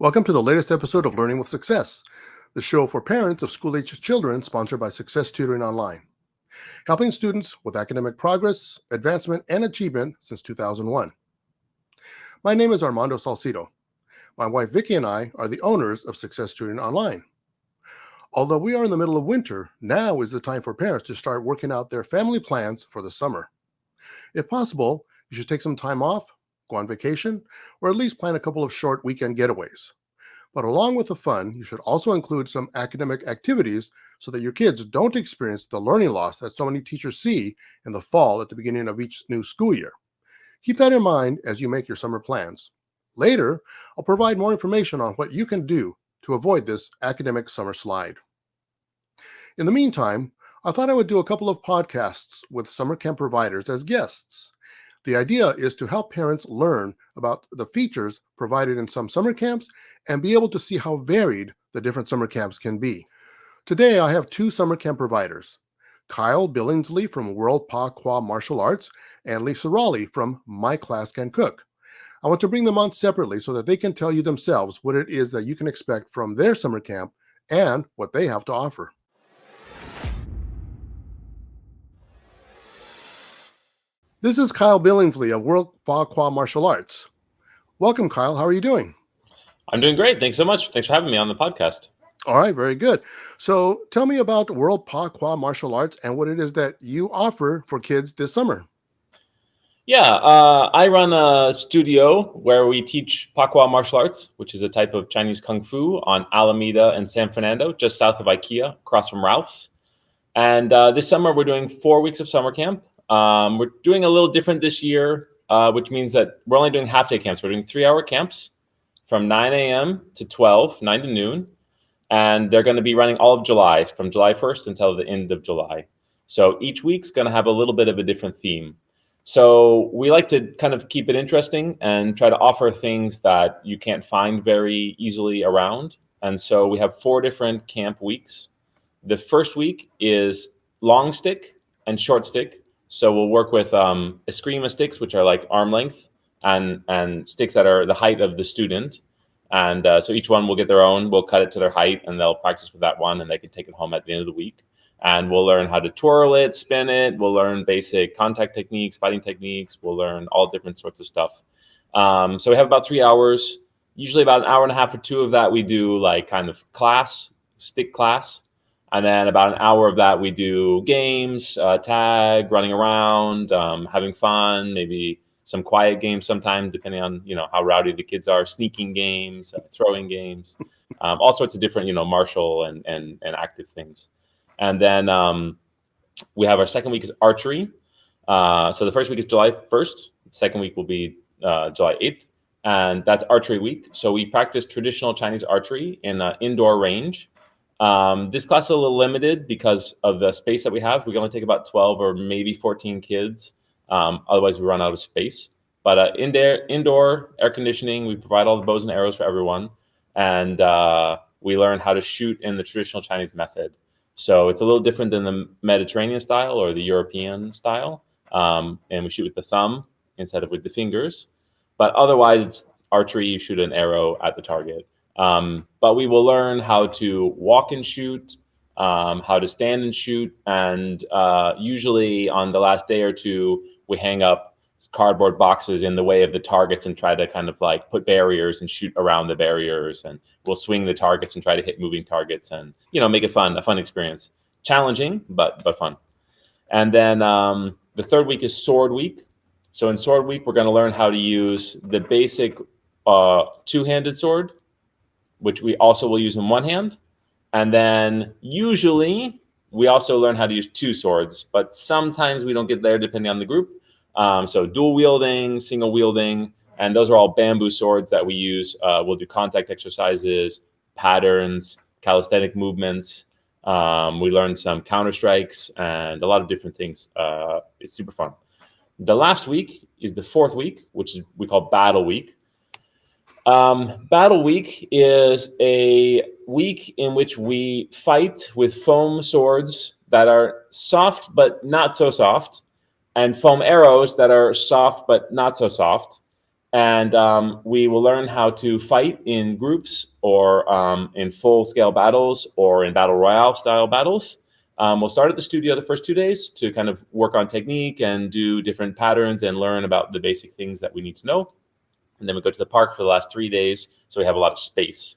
Welcome to the latest episode of Learning with Success, the show for parents of school-aged children sponsored by Success Tutoring Online, helping students with academic progress, advancement, and achievement since 2001. My name is Armando Salcido. My wife Vicky and I are the owners of Success Tutoring Online. Although we are in the middle of winter, now is the time for parents to start working out their family plans for the summer. If possible, you should take some time off, go on vacation, or at least plan a couple of short weekend getaways. But along with the fun, you should also include some academic activities so that your kids don't experience the learning loss that so many teachers see in the fall at the beginning of each new school year. Keep that in mind as you make your summer plans. Later, I'll provide more information on what you can do to avoid this academic summer slide. In the meantime, I thought I would do a couple of podcasts with summer camp providers as guests. The idea is to help parents learn about the features provided in some summer camps and be able to see how varied the different summer camps can be. Today, I have two summer camp providers, Kyle Billingsley from World Pa Qua Martial Arts and Lisa Raleigh from My Class Can Cook. I want to bring them on separately so that they can tell you themselves what it is that you can expect from their summer camp and what they have to offer. This is Kyle Billingsley of World Pa Qua Martial Arts. Welcome, Kyle. How are you doing? I'm doing great. Thanks so much. Thanks for having me on the podcast. All right, very good. So tell me about World Pa Qua Martial Arts and what it is that you offer for kids this summer. Yeah, I run a studio where we teach Pa Qua martial arts, which is a type of Chinese Kung Fu on Alameda and San Fernando, just south of IKEA, across from Ralph's. And this summer, we're doing 4 weeks of summer camp. We're doing a little different this year, which means that we're only doing half-day camps. We're doing 3-hour camps from 9 a.m. to 12, 9 to noon. And they're going to be running all of July, from July 1st until the end of July. So each week's going to have a little bit of a different theme. So we like to kind of keep it interesting and try to offer things that you can't find very easily around. And so we have 4 different camp weeks. The first week is long stick and short stick. So we'll work with eskrima sticks, which are like arm length, and sticks that are the height of the student. And so each one will get their own. We'll cut it to their height, and they'll practice with that one, and they can take it home at the end of the week. And we'll learn how to twirl it, spin it. We'll learn basic contact techniques, fighting techniques. We'll learn all different sorts of stuff. So we have about 3 hours. Usually about an hour and a half or 2 of that we do like kind of class, stick class. And then about an hour of that we do games, tag, running around, having fun, maybe some quiet games sometimes, depending on, how rowdy the kids are, sneaking games, throwing games, all sorts of different, martial and active things. And then we have our second week is archery. So the first week is July 1st. The second week will be July 8th. And that's archery week. So we practice traditional Chinese archery in an indoor range. This class is a little limited because of the space that we have. We can only take about 12 or maybe 14 kids. Otherwise, we run out of space. But indoor air conditioning, we provide all the bows and arrows for everyone. And we learn how to shoot in the traditional Chinese method. So it's a little different than the Mediterranean style or the European style. And we shoot with the thumb instead of with the fingers. But otherwise, it's archery. You shoot an arrow at the target. But we will learn how to walk and shoot, how to stand and shoot. And usually on the last day or 2, we hang up cardboard boxes in the way of the targets and try to kind of like put barriers and shoot around the barriers. And we'll swing the targets and try to hit moving targets and, make it fun, a fun experience. Challenging, but fun. And then the third week is sword week. So in sword week, we're going to learn how to use the basic 2-handed sword, which we also will use in one hand. And then usually we also learn how to use 2 swords, but sometimes we don't get there depending on the group. So dual wielding, single wielding, and those are all bamboo swords that we use. We'll do contact exercises, patterns, calisthenic movements. We learn some counter strikes and a lot of different things. It's super fun. The last week is the 4th week, which we call battle week. Battle week is a week in which we fight with foam swords that are soft but not so soft, and foam arrows that are soft but not so soft. And we will learn how to fight in groups or in full-scale battles or in battle royale style battles. We'll start at the studio the first 2 days to kind of work on technique and do different patterns and learn about the basic things that we need to know. And then we go to the park for the last 3 days, so we have a lot of space.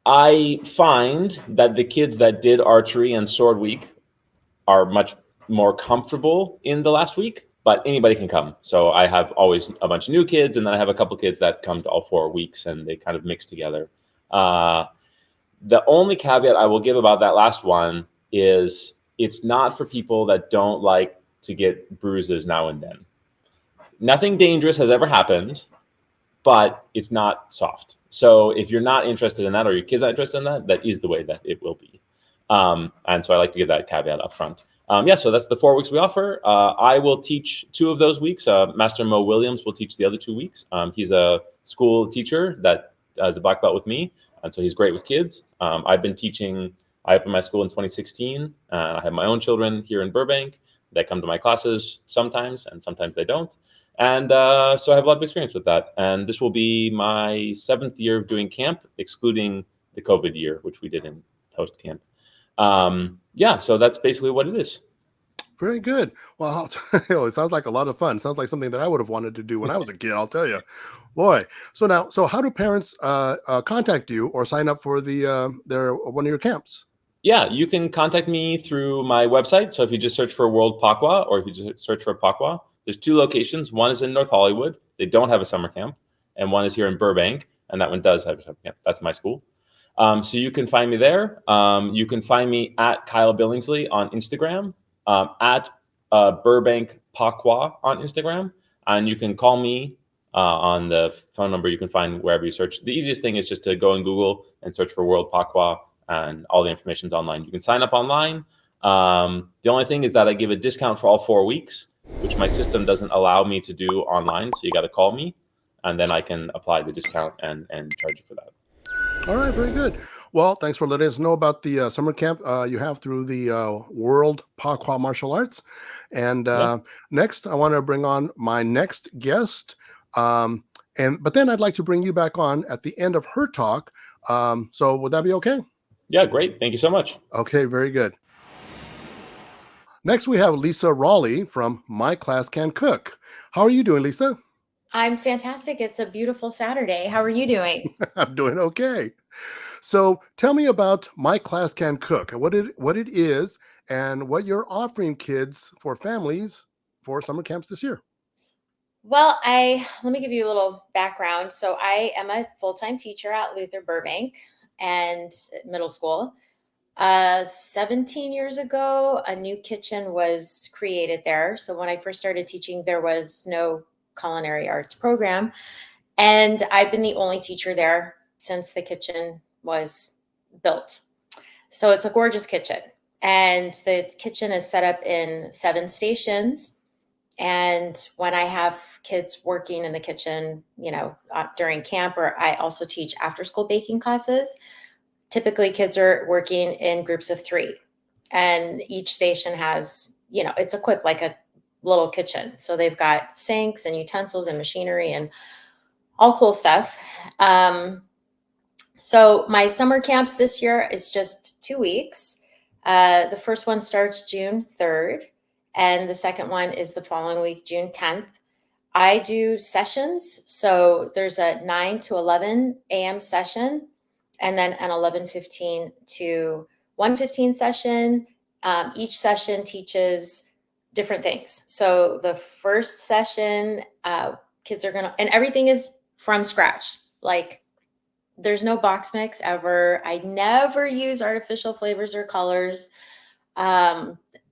I find that the kids that did archery and sword week are much more comfortable in the last week, but anybody can come. So I have always a bunch of new kids, and then I have a couple kids that come to all 4 weeks, and they kind of mix together. The only caveat I will give about that last one is it's not for people that don't like to get bruises now and then. Nothing dangerous has ever happened, but it's not soft. So if you're not interested in that, or your kid's not interested in that, that is the way that it will be. And so I like to give that caveat up front. Yeah, so that's the 4 weeks we offer. I will teach 2 of those weeks. Master Mo Williams will teach the other 2 weeks. He's a school teacher that has a black belt with me, and so he's great with kids. I've been teaching. I opened my school in 2016. I have my own children here in Burbank. They come to my classes sometimes, and sometimes they don't. And so I have a lot of experience with that. And this will be my 7th year of doing camp, excluding the COVID year, which we did in host camp. Yeah, so that's basically what it is. Very good. Well, it sounds like a lot of fun. Sounds like something that I would have wanted to do when I was a kid, I'll tell you. Boy. So how do parents contact you or sign up for one of your camps? Yeah, you can contact me through my website. So if you just search for World Pakwa, or if you just search for Pakwa, there's 2 locations. One is in North Hollywood. They don't have a summer camp. And one is here in Burbank. And that one does have a summer camp. That's my school. So you can find me there. You can find me at Kyle Billingsley on Instagram, at Burbank Pakwa on Instagram. And you can call me on the phone number you can find wherever you search. The easiest thing is just to go in Google and search for World Pakwa, and all the information is online. You can sign up online. The only thing is that I give a discount for all 4 weeks, which my system doesn't allow me to do online. So you got to call me, and then I can apply the discount and charge you for that. All right, very good. Well, thanks for letting us know about the summer camp you have through the World Pakwa Martial Arts. And next, I want to bring on my next guest. But then I'd like to bring you back on at the end of her talk. So would that be okay? Yeah, great. Thank you so much. Okay, very good. Next, we have Lisa Raleigh from My Class Can Cook. How are you doing, Lisa? I'm fantastic. It's a beautiful Saturday. How are you doing? I'm doing okay. So tell me about My Class Can Cook and what it is and what you're offering kids for families for summer camps this year. Well, let me give you a little background. So I am a full-time teacher at Luther Burbank and middle school. 17 years ago, a new kitchen was created there. So when I first started teaching, there was no culinary arts program. And I've been the only teacher there since the kitchen was built. So it's a gorgeous kitchen. And the kitchen is set up in 7 stations. And when I have kids working in the kitchen, during camp, or I also teach after school baking classes, typically kids are working in groups of 3. And each station has, it's equipped like a little kitchen. So they've got sinks and utensils and machinery and all cool stuff. So my summer camps this year is just 2 weeks. The first one starts June 3rd, and the second one is the following week, June 10th. I do sessions. So there's a 9 to 11 a.m. session, and then an 11:15 to 1:15 session. Each session teaches different things. So the first session, kids are and everything is from scratch. Like, there's no box mix ever. I never use artificial flavors or colors.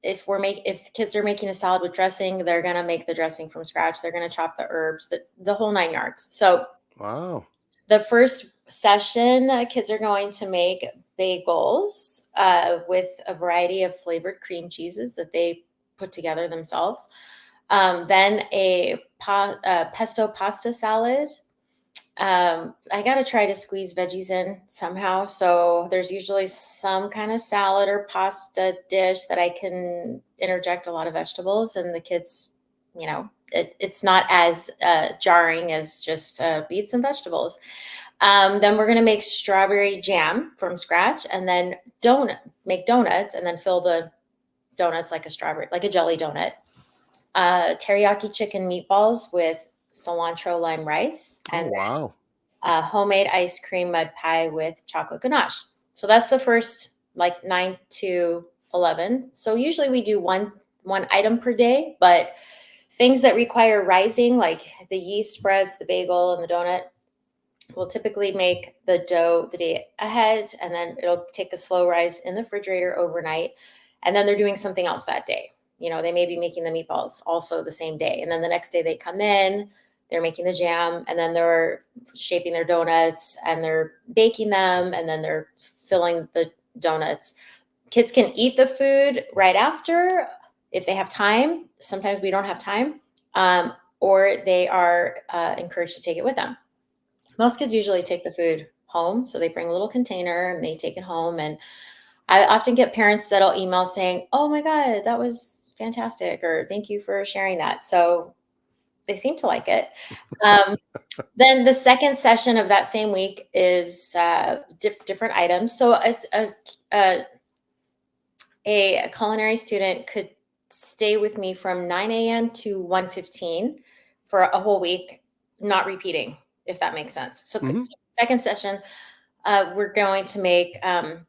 If kids are making a salad with dressing, they're going to make the dressing from scratch. They're going to chop the herbs, the whole 9 yards. So wow. The first session, kids are going to make bagels with a variety of flavored cream cheeses that they put together themselves. Then a pesto pasta salad. I got to try to squeeze veggies in somehow. So there's usually some kind of salad or pasta dish that I can interject a lot of vegetables, and the kids, it's not as jarring as just beets and vegetables. Then we're going to make strawberry jam from scratch, and then make donuts, and then fill the donuts like a jelly donut. Teriyaki chicken meatballs with cilantro lime rice, Oh, and wow. homemade ice cream mud pie with chocolate ganache. So that's the first, like, 9 to 11. So usually we do one item per day, but things that require rising, like the yeast spreads, the bagel, and the donut, we'll typically make the dough the day ahead, and then it'll take a slow rise in the refrigerator overnight. And then they're doing something else that day. They may be making the meatballs also the same day. And then the next day they come in, they're making the jam, and then they're shaping their donuts, and they're baking them, and then they're filling the donuts. Kids can eat the food right after if they have time. Sometimes we don't have time, or they are encouraged to take it with them. Most kids usually take the food home. So they bring a little container and they take it home. And I often get parents that'll email saying, "Oh my God, that was fantastic," or "Thank you for sharing that." So they seem to like it. Then the second session of that same week is different items. So a culinary student could stay with me from 9 a.m. to 1:15 for a whole week, not repeating, if that makes sense. So second session, we're going to make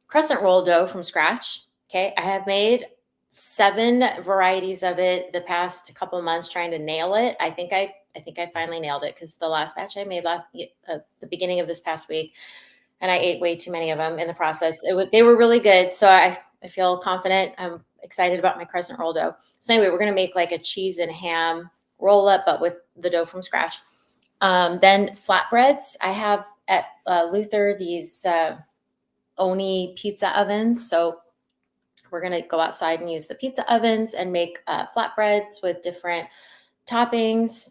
crescent roll dough from scratch. Okay. I have made 7 varieties of it the past couple of months, trying to nail it. I think I finally nailed it, because the last batch I made the beginning of this past week, and I ate way too many of them in the process. They were really good. So I feel confident. I'm excited about my crescent roll dough. So anyway, we're going to make like a cheese and ham roll up, but with the dough from scratch. Then flatbreads. I have at Luther these Oni pizza ovens. So we're going to go outside and use the pizza ovens and make flatbreads with different toppings.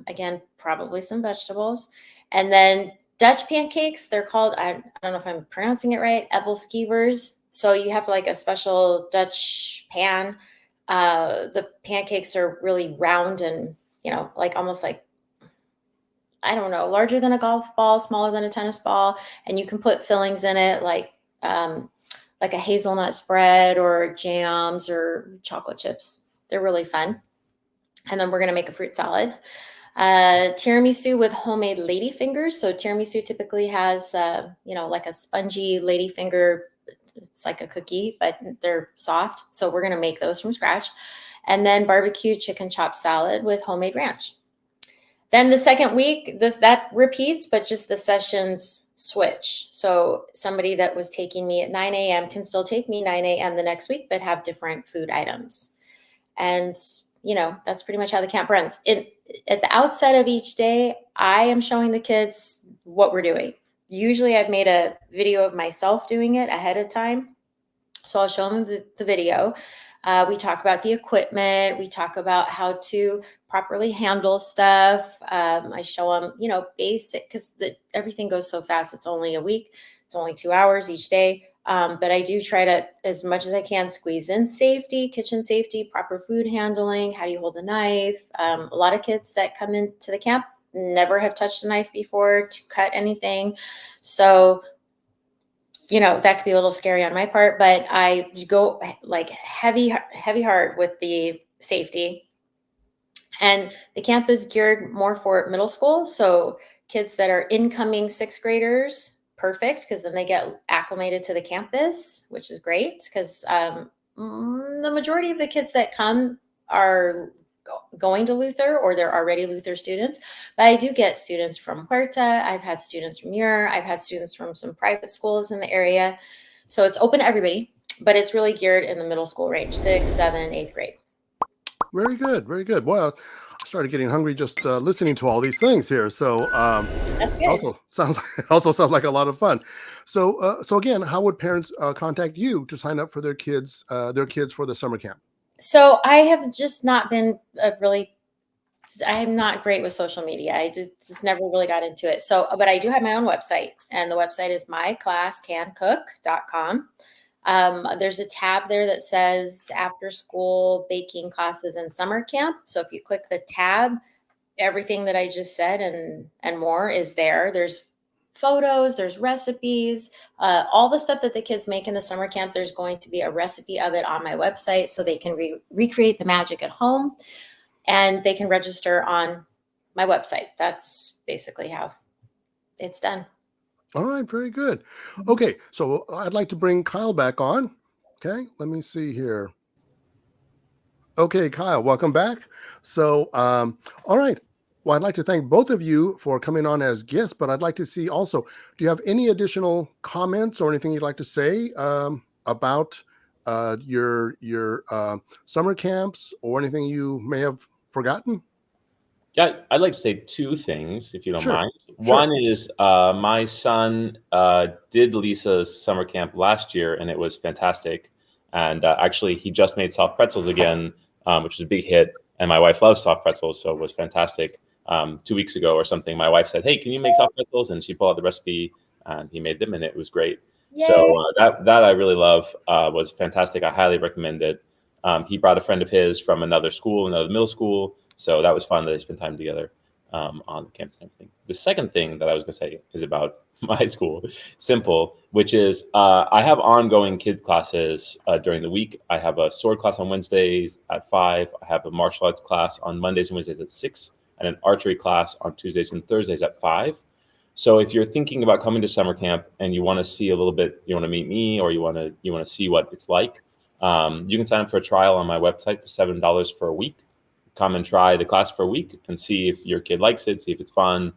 Again, probably some vegetables. And then Dutch pancakes. They're called, I don't know if I'm pronouncing it right, Ebbelskivers. So you have like a special Dutch pan. The pancakes are really round and, like almost like, I don't know, larger than a golf ball, smaller than a tennis ball. And you can put fillings in it like a hazelnut spread or jams or chocolate chips. They're really fun. And then we're going to make a fruit salad. Tiramisu with homemade ladyfingers. So tiramisu typically has, like a spongy ladyfinger. It's like a cookie, but they're soft. So we're going to make those from scratch. And then barbecue chicken chop salad with homemade ranch. Then the second week, that repeats, but just the sessions switch. So somebody that was taking me at 9 a.m. can still take me 9 a.m. the next week, but have different food items. And that's pretty much how the camp runs. At the outset of each day, I am showing the kids what we're doing. Usually I've made a video of myself doing it ahead of time. So I'll show them the video. We talk about the equipment. We talk about how to properly handle stuff. I show them, basic, because everything goes so fast. It's only a week. It's only 2 hours each day. But I do try to, as much as I can, squeeze in safety, kitchen safety, proper food handling. How do you hold a knife? A lot of kids that come into the camp never have touched a knife before to cut anything. So, that could be a little scary on my part, but I go like heavy hard with the safety. And the camp is geared more for middle school. So kids that are incoming 6th graders, perfect, because then they get acclimated to the campus, which is great, because the majority of the kids that come are going to Luther, or they're already Luther students. But I do get students from Huerta. I've had students from Muir. I've had students from some private schools in the area. So it's open to everybody, but it's really geared in the middle school range, 6th, 7th, 8th grade. Very good. Very good. Well, I started getting hungry just listening to all these things here. So That's good. also sounds like a lot of fun. So again, how would parents contact you to sign up for their kids for the summer camp? So I have just not been I'm not great with social media. I just never really got into it. So, but I do have my own website, and the website is myclasscancook.com. There's a tab there that says after school baking classes and summer camp. So if you click the tab, everything that I just said and more is there. There's photos, there's recipes, all the stuff that the kids make in the summer camp. There's going to be a recipe of it on my website so they can recreate the magic at home, and they can register on my website. That's basically how it's done. All right, very good. Okay, so I'd like to bring Kyle back on. Okay, let me see here. Okay, Kyle, welcome back. So, all right. Well, I'd like to thank both of you for coming on as guests, but I'd like to see also, do you have any additional comments or anything you'd like to say about your summer camps or anything you may have forgotten? Yeah, I'd like to say two things, if you don't Sure, mind. sure. One is my son did Lisa's summer camp last year, and it was fantastic. And actually, he just made soft pretzels again, which was a big hit. And my wife loves soft pretzels, so it was fantastic. 2 weeks ago or something, my wife said, "Hey, can you make soft pretzels?" And she pulled out the recipe, and he made them, and it was great. So Yay. that I really love, was fantastic. I highly recommend it. He brought a friend of his from another school, another middle school. So that was fun that they spent time together on the campus and everything. The second thing that I was going to say is about my school, Simple, which is I have ongoing kids classes during the week. I have a sword class on Wednesdays at 5. I have a martial arts class on Mondays and Wednesdays at 6, and an archery class on Tuesdays and Thursdays at 5. So if you're thinking about coming to summer camp and you want to see a little bit, you want to meet me, or you want to see what it's like, you can sign up for a trial on my website for $7 for a week. Come and try the class for a week and see if your kid likes it, see if it's fun.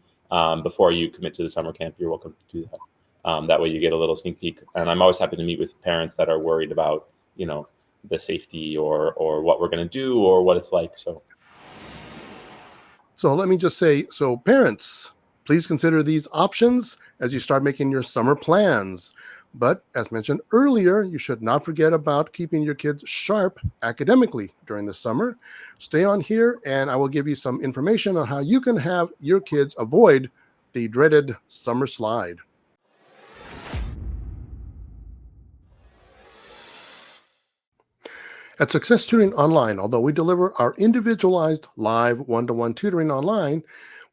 Before you commit to the summer camp, you're welcome to do that. That way you get a little sneak peek. And I'm always happy to meet with parents that are worried about, the safety or what we're going to do or what it's like. So let me just say, so parents, please consider these options as you start making your summer plans. But as mentioned earlier, you should not forget about keeping your kids sharp academically during the summer. Stay on here and I will give you some information on how you can have your kids avoid the dreaded summer slide. At Success Tutoring Online, although we deliver our individualized live one-to-one tutoring online,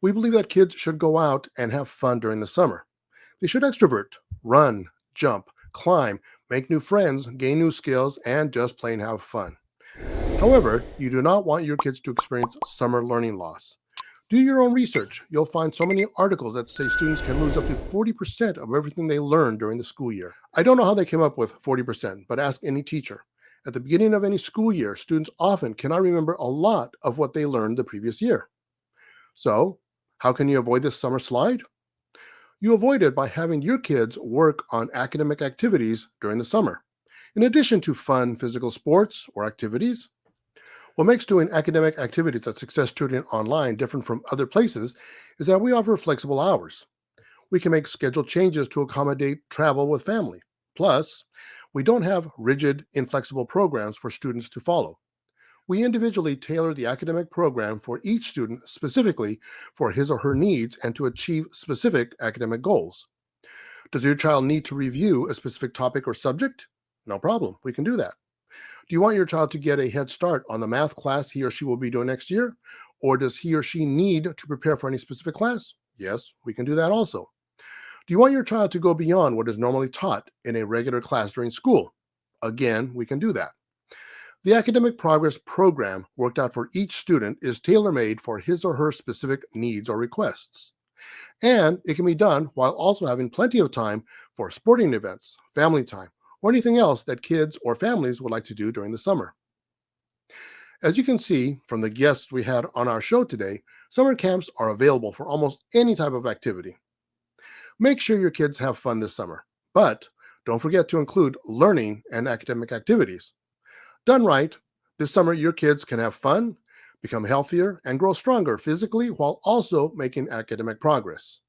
we believe that kids should go out and have fun during the summer. They should extrovert, run, jump, climb, make new friends, gain new skills, and just plain have fun. However, you do not want your kids to experience summer learning loss. Do your own research. You'll find so many articles that say students can lose up to 40% of everything they learn during the school year. I don't know how they came up with 40%, but ask any teacher. At the beginning of any school year, students often cannot remember a lot of what they learned the previous year. So, how can you avoid this summer slide? You avoid it by having your kids work on academic activities during the summer, in addition to fun physical sports or activities. What makes doing academic activities at Success Tutoring Online different from other places is that we offer flexible hours. We can make schedule changes to accommodate travel with family. Plus, we don't have rigid, inflexible programs for students to follow. We individually tailor the academic program for each student specifically for his or her needs and to achieve specific academic goals. Does your child need to review a specific topic or subject? No problem, we can do that. Do you want your child to get a head start on the math class he or she will be doing next year? Or does he or she need to prepare for any specific class? Yes, we can do that also. Do you want your child to go beyond what is normally taught in a regular class during school? Again, we can do that. The Academic Progress Program worked out for each student is tailor-made for his or her specific needs or requests. And it can be done while also having plenty of time for sporting events, family time, or anything else that kids or families would like to do during the summer. As you can see from the guests we had on our show today, summer camps are available for almost any type of activity. Make sure your kids have fun this summer, but don't forget to include learning and academic activities. Done right, this summer your kids can have fun, become healthier, and grow stronger physically while also making academic progress.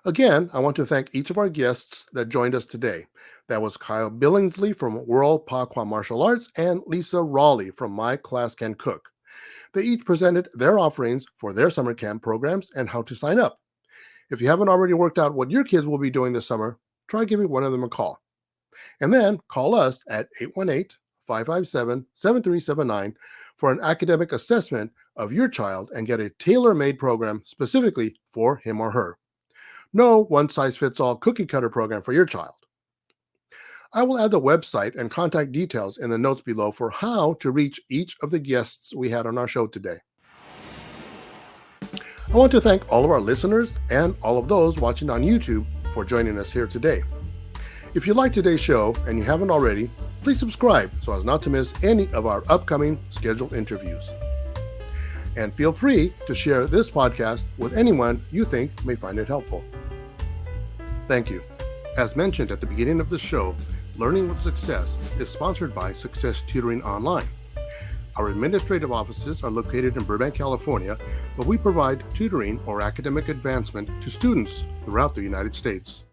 Again, I want to thank each of our guests that joined us today. That was Kyle Billingsley from World Pakwa Martial Arts and Lisa Raleigh from My Class Can Cook. They each presented their offerings for their summer camp programs and how to sign up. If you haven't already worked out what your kids will be doing this summer, try giving one of them a call. And then call us at 818-557-7379 for an academic assessment of your child and get a tailor-made program specifically for him or her. No one-size-fits-all cookie-cutter program for your child. I will add the website and contact details in the notes below for how to reach each of the guests we had on our show today. I want to thank all of our listeners and all of those watching on YouTube for joining us here today. If you like today's show and you haven't already, please subscribe so as not to miss any of our upcoming scheduled interviews. And feel free to share this podcast with anyone you think may find it helpful. Thank you. As mentioned at the beginning of the show, Learning with Success is sponsored by Success Tutoring Online. Our administrative offices are located in Burbank, California, but we provide tutoring or academic advancement to students throughout the United States.